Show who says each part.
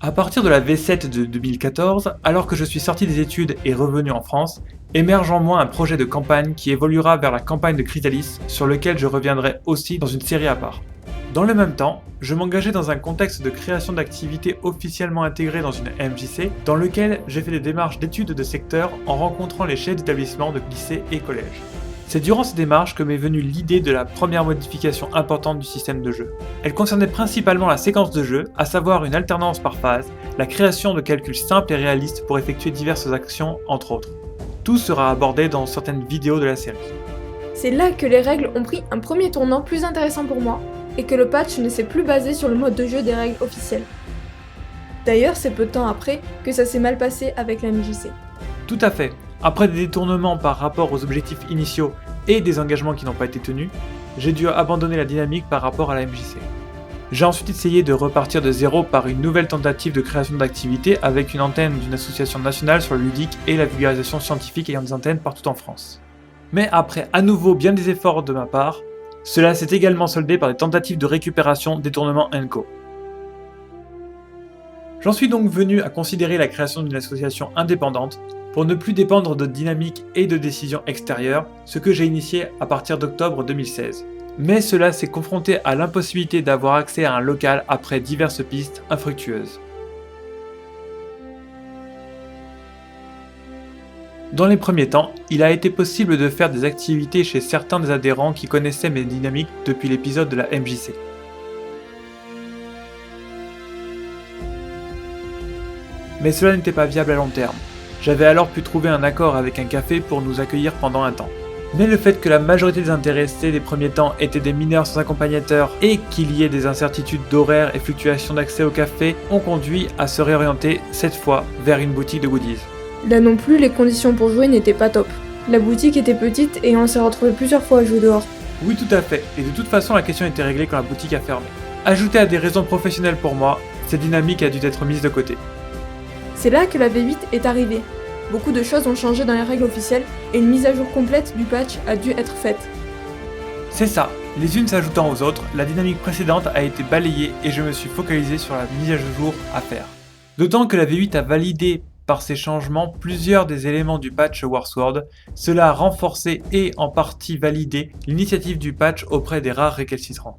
Speaker 1: À partir de la V7 de 2014, alors que je suis sorti des études et revenu en France, émerge en moi un projet de campagne qui évoluera vers la campagne de Chrysalis, sur lequel je reviendrai aussi dans une série à part. Dans le même temps, je m'engageais dans un contexte de création d'activités officiellement intégrées dans une MJC, dans lequel j'ai fait des démarches d'études de secteur en rencontrant les chefs d'établissement de lycées et collèges. C'est durant ces démarches que m'est venue l'idée de la première modification importante du système de jeu. Elle concernait principalement la séquence de jeu, à savoir une alternance par phase, la création de calculs simples et réalistes pour effectuer diverses actions, entre autres. Tout sera abordé dans certaines vidéos de la série.
Speaker 2: C'est là que les règles ont pris un premier tournant plus intéressant pour moi, et que le patch ne s'est plus basé sur le mode de jeu des règles officielles. D'ailleurs, c'est peu de temps après que ça s'est mal passé avec la MJC.
Speaker 1: Tout à fait. Après des détournements par rapport aux objectifs initiaux et des engagements qui n'ont pas été tenus, j'ai dû abandonner la dynamique par rapport à la MJC. J'ai ensuite essayé de repartir de zéro par une nouvelle tentative de création d'activités avec une antenne d'une association nationale sur le ludique et la vulgarisation scientifique ayant des antennes partout en France. Mais après à nouveau bien des efforts de ma part, cela s'est également soldé par des tentatives de récupération, détournement & co. J'en suis donc venu à considérer la création d'une association indépendante pour ne plus dépendre de dynamiques et de décisions extérieures, ce que j'ai initié à partir d'octobre 2016. Mais cela s'est confronté à l'impossibilité d'avoir accès à un local après diverses pistes infructueuses. Dans les premiers temps, il a été possible de faire des activités chez certains des adhérents qui connaissaient mes dynamiques depuis l'épisode de la MJC. Mais cela n'était pas viable à long terme. J'avais alors pu trouver un accord avec un café pour nous accueillir pendant un temps. Mais le fait que la majorité des intéressés des premiers temps étaient des mineurs sans accompagnateur et qu'il y ait des incertitudes d'horaire et fluctuations d'accès au café ont conduit à se réorienter cette fois vers une boutique de goodies.
Speaker 2: Là non plus, les conditions pour jouer n'étaient pas top. La boutique était petite et on s'est retrouvé plusieurs fois à jouer dehors.
Speaker 1: Oui, tout à fait, et de toute façon la question était réglée quand la boutique a fermé. Ajouté à des raisons professionnelles pour moi, cette dynamique a dû être mise de côté.
Speaker 2: C'est là que la V8 est arrivée. Beaucoup de choses ont changé dans les règles officielles et une mise à jour complète du patch a dû être faite.
Speaker 1: C'est ça, les unes s'ajoutant aux autres, la dynamique précédente a été balayée et je me suis focalisé sur la mise à jour à faire. D'autant que la V8 a validé par ces changements plusieurs des éléments du patch Warsword, cela a renforcé et en partie validé l'initiative du patch auprès des rares récalcitrants.